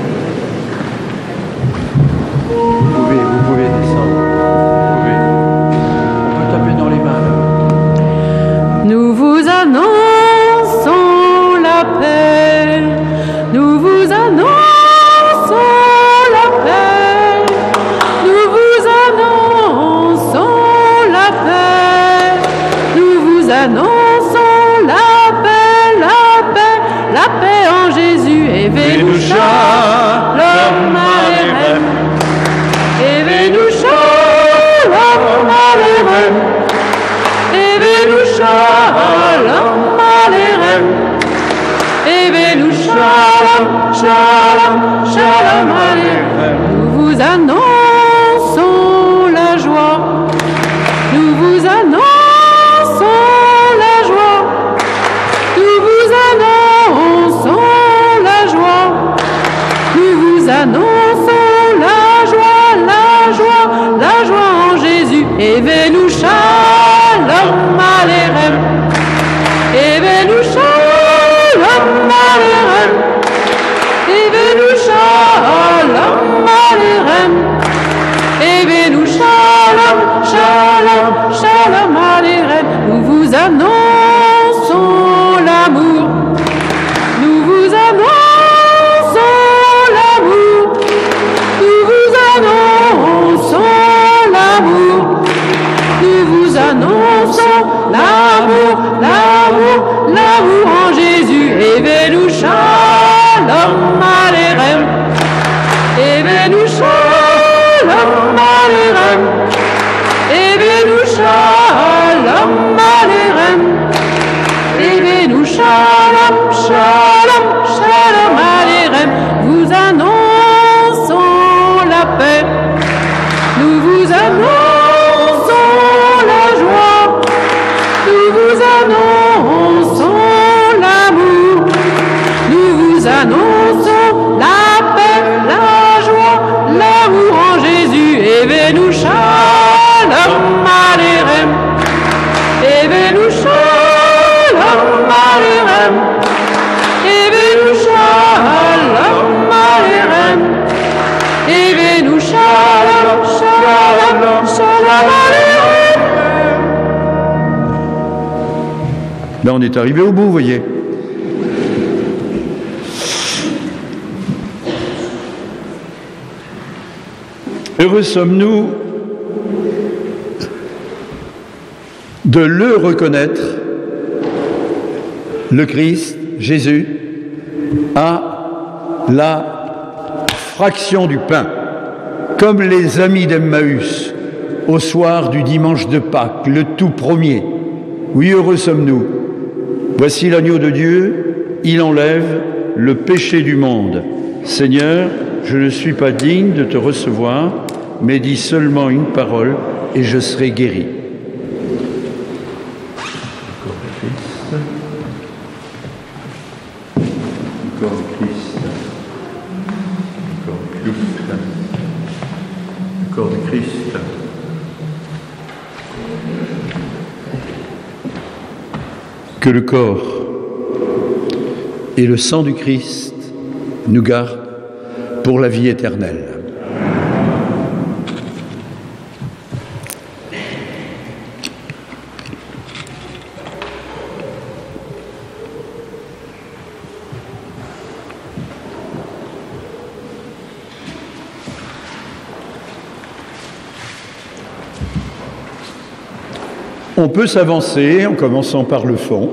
S2: Vous pouvez descendre. On peut taper dans les mains là.
S1: Nous vous annonçons la paix. Nous vous annonçons la paix. Nous vous annonçons la paix. Nous vous annonçons la paix, la paix, la paix en Jésus. Et Vénou Shalom Aleichem. Et Vénou Shalom Aleichem. Et Vénou Shalom Aleichem. Et Vénou Shalom, Shalom, Shalom Aleichem. Nous vous annonçons la joie. Nous vous annonçons la joie. Nous vous annonçons la joie. Nous vous annonçons la joie, la joie, la joie en Jésus. Et Vénou Shalom Aleichem. Et Vénou Shalom Aleichem. Et Vénou Shalom Aleichem. Et Vénou Shalom, Shalom, Shalom Aleichem. Nous vous annonçons l'amour. Nous vous annonçons l'amour. Nous vous annonçons l'amour. Nous vous annonçons l'amour, l'amour, l'amour en Jésus. Et Vénou Shalom Aleichem. Et Vénou Shalom Aleichem. Et Vénou Shalom Aleichem. Et Vénou Shalom, Shalom, Shalom Aleichem. Vous annonçons la paix. Nous vous annonçons la joie. Nous vous annonçons l'amour. Nous vous annonçons la paix, la joie, l'amour en Jésus. Et Vénou Shalom Aleichem. Et Vénou Shalom Aleichem. Et Vénou Shalom Aleichem. Et Vénou Shalom, Shalom, Shalom Aleichem.
S2: Là, on est arrivé au bout, vous voyez. Heureux sommes-nous de le reconnaître, le Christ, Jésus, à la fraction du pain, comme les amis d'Emmaüs, au soir du dimanche de Pâques, le tout premier. Oui, heureux sommes-nous. Voici l'agneau de Dieu, il enlève le péché du monde. Seigneur, je ne suis pas digne de te recevoir, mais dis seulement une parole et je serai guéri. Encore le Christ. Encore le Christ. Le corps du Christ. Que le corps et le sang du Christ nous gardent pour la vie éternelle. On peut s'avancer en commençant par le fond.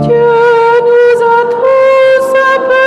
S9: Dieu nous a tous appelés.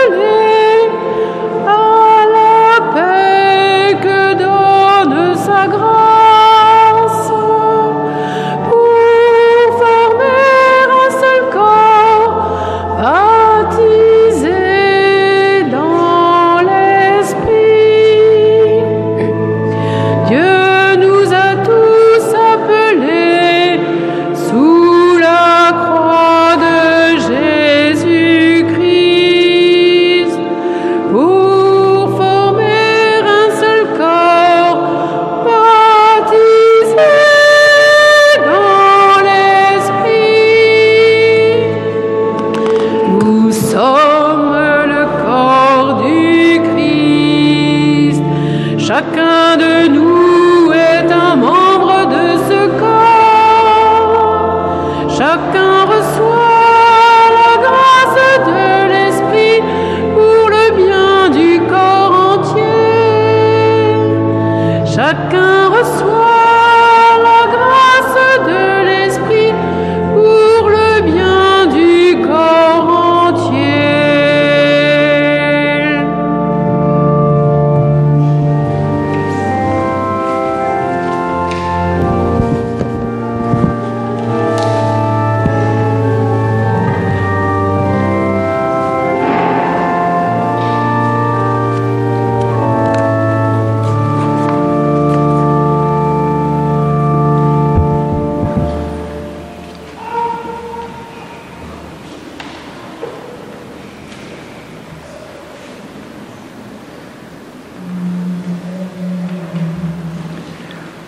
S1: Chacun reçoit la grâce de l'Esprit pour le bien du corps entier. Chacun reçoit la grâce de l'Esprit pour le bien du corps entier.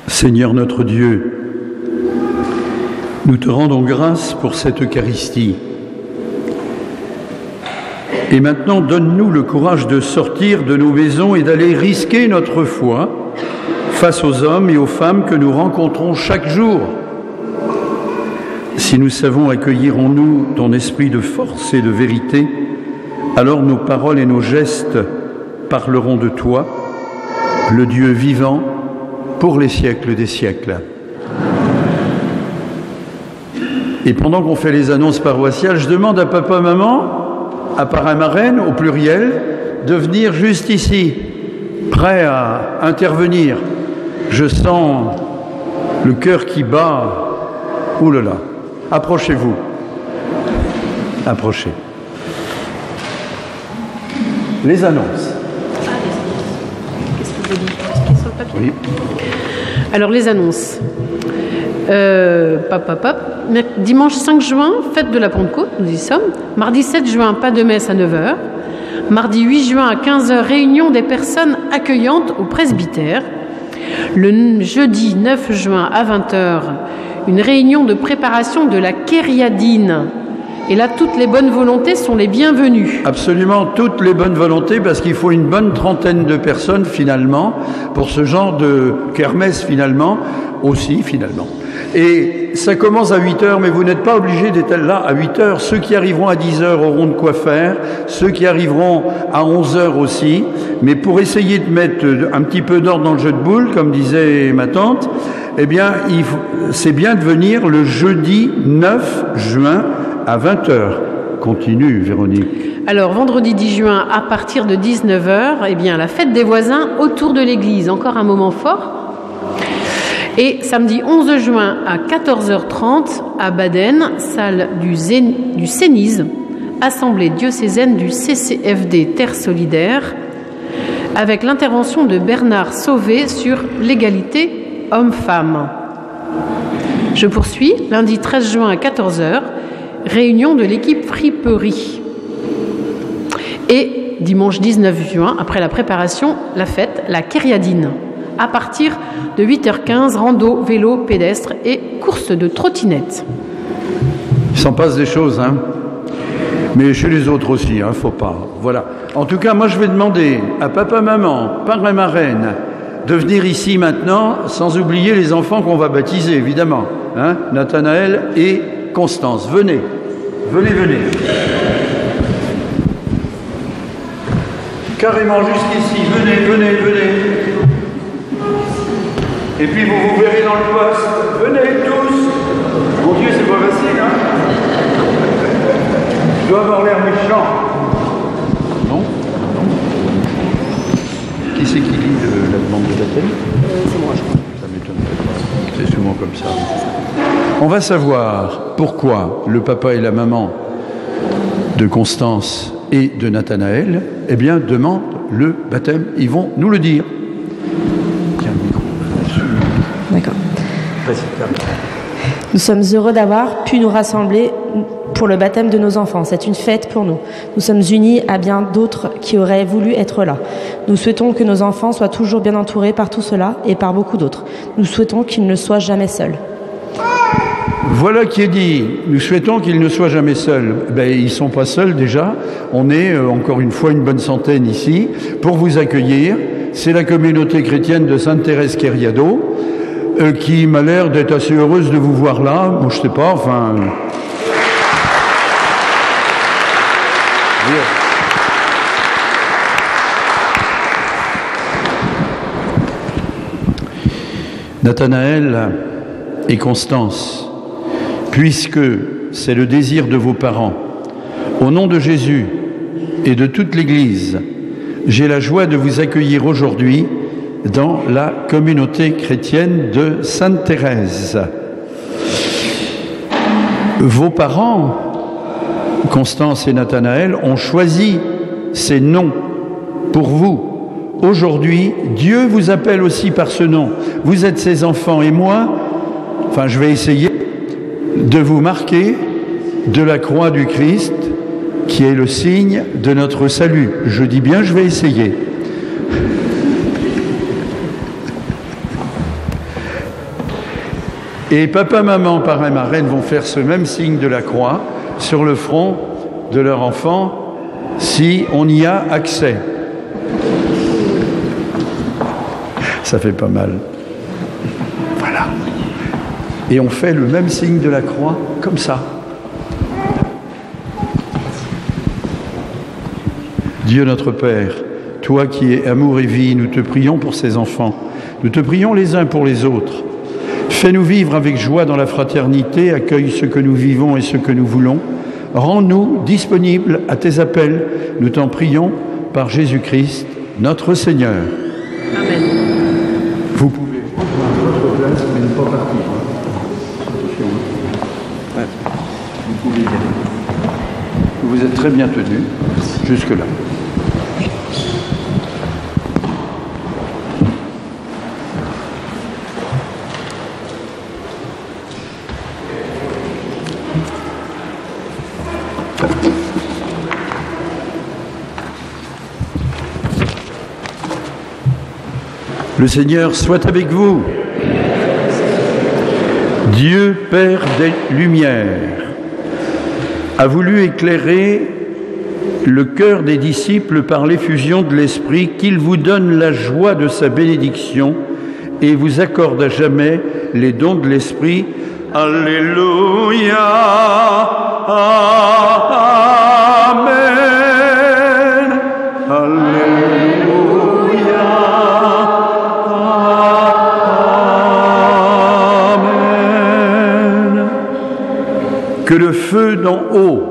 S2: Seigneur notre Dieu, nous te rendons grâce pour cette Eucharistie. Et maintenant, donne-nous le courage de sortir de nos maisons et d'aller risquer notre foi face aux hommes et aux femmes que nous rencontrons chaque jour. Si nous savons accueillir en nous ton esprit de force et de vérité, alors nos paroles et nos gestes parleront de toi, le Dieu vivant, pour les siècles des siècles. Et pendant qu'on fait les annonces paroissiales, je demande à papa, maman, à parrain, marraine, au pluriel, de venir juste ici, prêt à intervenir. Je sens le cœur qui bat. Ouh là là, approchez-vous. Approchez. Les annonces.
S1: Qu'est-ce que vous dites? Qu'est-ce qui est sur le papier?
S2: Oui.
S1: Alors, les annonces. Dimanche 5 juin, fête de la Pentecôte, nous y sommes. Mardi 7 juin, pas de messe à 9h. Mardi 8 juin à 15h, réunion des personnes accueillantes au presbytère. Le jeudi 9 juin à 20h, une réunion de préparation de la Kériadine. Et là, toutes les bonnes volontés sont les bienvenues.
S2: Absolument, toutes les bonnes volontés, parce qu'il faut une bonne trentaine de personnes, finalement, pour ce genre de kermesse, finalement, aussi, finalement. Et ça commence à 8h, mais vous n'êtes pas obligés d'être là à 8h. Ceux qui arriveront à 10h auront de quoi faire, ceux qui arriveront à 11h aussi. Mais pour essayer de mettre un petit peu d'ordre dans le jeu de boules, comme disait ma tante, eh bien, c'est bien de venir le jeudi 9 juin à 20h. Continue, Véronique.
S1: Alors, vendredi 10 juin, à partir de 19h, eh bien, la fête des voisins autour de l'église. Encore un moment fort. Et samedi 11 juin à 14h30 à Baden, salle du Cénise, assemblée diocésaine du CCFD Terre Solidaire, avec l'intervention de Bernard Sauvé sur l'égalité homme-femme. Je poursuis, lundi 13 juin à 14h, réunion de l'équipe friperie. Et dimanche 19 juin, après la préparation, la fête, la Kériadine. À partir de 8h15, rando, vélo, pédestre et course de trottinette.
S2: Il s'en passe des choses, hein. Mais chez les autres aussi, hein, faut pas. Voilà. En tout cas, moi je vais demander à papa, maman, parrain, marraine, de venir ici maintenant, sans oublier les enfants qu'on va baptiser, évidemment. Hein, Nathanaël et Constance. Venez. Venez, venez. Carrément jusqu'ici. Venez, venez, venez. Et puis vous vous verrez dans le poste. Venez tous. Mon Dieu, c'est pas facile, hein. Je dois avoir l'air méchant. Non? Non. Qui c'est qui lit la demande de baptême?
S1: C'est moi, je crois.
S2: Ça m'étonnerait pas. C'est souvent comme ça. On va savoir pourquoi le papa et la maman de Constance et de Nathanaël, eh bien, demandent le baptême. Ils vont nous le dire. Tiens, le micro.
S9: D'accord.
S2: Vas-y,
S9: nous sommes heureux d'avoir pu nous rassembler pour le baptême de nos enfants. C'est une fête pour nous. Nous sommes unis à bien d'autres qui auraient voulu être là. Nous souhaitons que nos enfants soient toujours bien entourés par tout cela et par beaucoup d'autres. Nous souhaitons qu'ils ne soient jamais seuls.
S2: Voilà qui est dit. Nous souhaitons qu'ils ne soient jamais seuls. Ben, ils ne sont pas seuls déjà. On est, encore une fois, une bonne centaine ici pour vous accueillir. C'est la communauté chrétienne de Sainte-Thérèse Kériado. qui m'a l'air d'être assez heureuse de vous voir là. Bon, je sais pas, enfin... Nathanaël et Constance, puisque c'est le désir de vos parents, au nom de Jésus et de toute l'Église, j'ai la joie de vous accueillir aujourd'hui dans la communauté chrétienne de Sainte-Thérèse. Vos parents, Constance et Nathanaël, ont choisi ces noms pour vous. Aujourd'hui, Dieu vous appelle aussi par ce nom. Vous êtes ses enfants et moi, enfin je vais essayer de vous marquer de la croix du Christ qui est le signe de notre salut. Je dis bien, je vais essayer. Et papa, maman, parrain, marraine vont faire ce même signe de la croix sur le front de leur enfant si on y a accès. Ça fait pas mal. Voilà. Et on fait le même signe de la croix, comme ça. Dieu notre Père, toi qui es amour et vie, nous te prions pour ces enfants. Nous te prions les uns pour les autres. Fais-nous vivre avec joie dans la fraternité, accueille ce que nous vivons et ce que nous voulons. Rends-nous disponibles à tes appels. Nous t'en prions par Jésus-Christ, notre Seigneur.
S1: Amen.
S2: Vous pouvez prendre votre place, mais ne pas partir. Ouais. Vous pouvez y aller. Vous êtes très bien tenus jusque-là. Le Seigneur soit avec vous. Dieu, Père des Lumières, a voulu éclairer le cœur des disciples par l'effusion de l'Esprit, qu'il vous donne la joie de sa bénédiction et vous accorde à jamais les dons de l'Esprit. Alléluia. Amen. Alléluia. Que le feu d'en haut,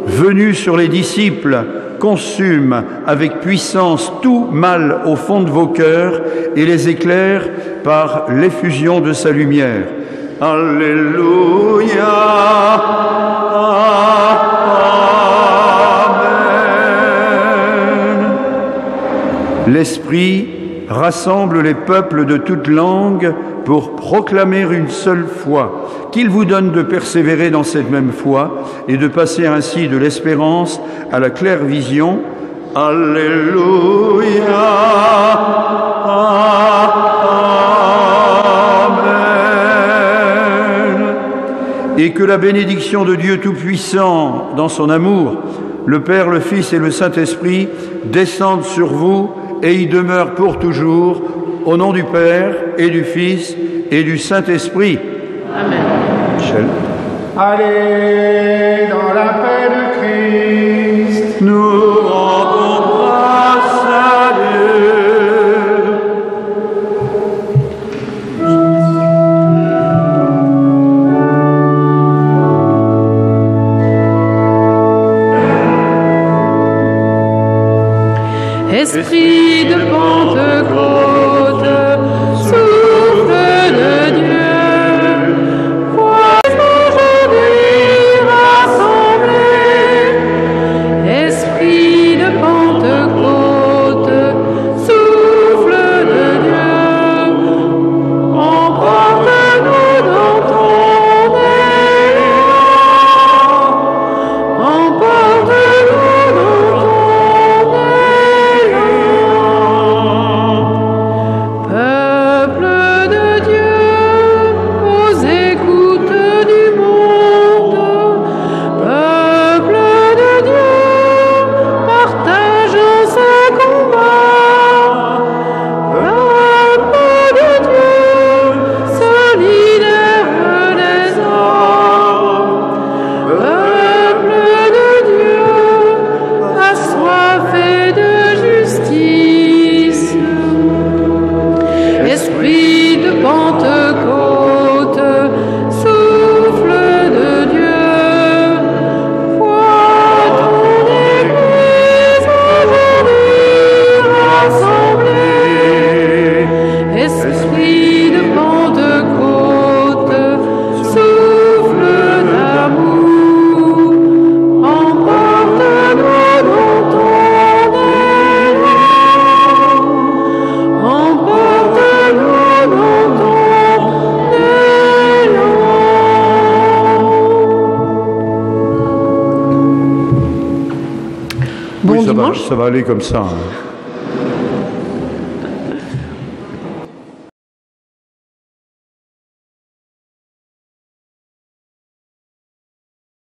S2: venu sur les disciples, consume avec puissance tout mal au fond de vos cœurs et les éclaire par l'effusion de sa lumière. Alléluia. Amen. L'Esprit rassemble les peuples de toutes langues pour proclamer une seule foi, qu'il vous donne de persévérer dans cette même foi et de passer ainsi de l'espérance à la claire vision. Alléluia. Amen. Et que la bénédiction de Dieu Tout-Puissant, dans son amour, le Père, le Fils et le Saint-Esprit, descendent sur vous et y demeurent pour toujours, au nom du Père et du Fils et du Saint-Esprit.
S1: Amen.
S2: Michel.
S8: Allez dans la paix de Christ.
S2: Nous rendons grâce à Dieu.
S1: Esprit de Pentecôte, souffle de Dieu, aujourd'hui rassemblés. Esprit de Pentecôte, souffle de Dieu, emporte-nous dans ton élan, emporte-nous dans ton élan. dimanche.
S2: Ça va aller comme ça. Hein.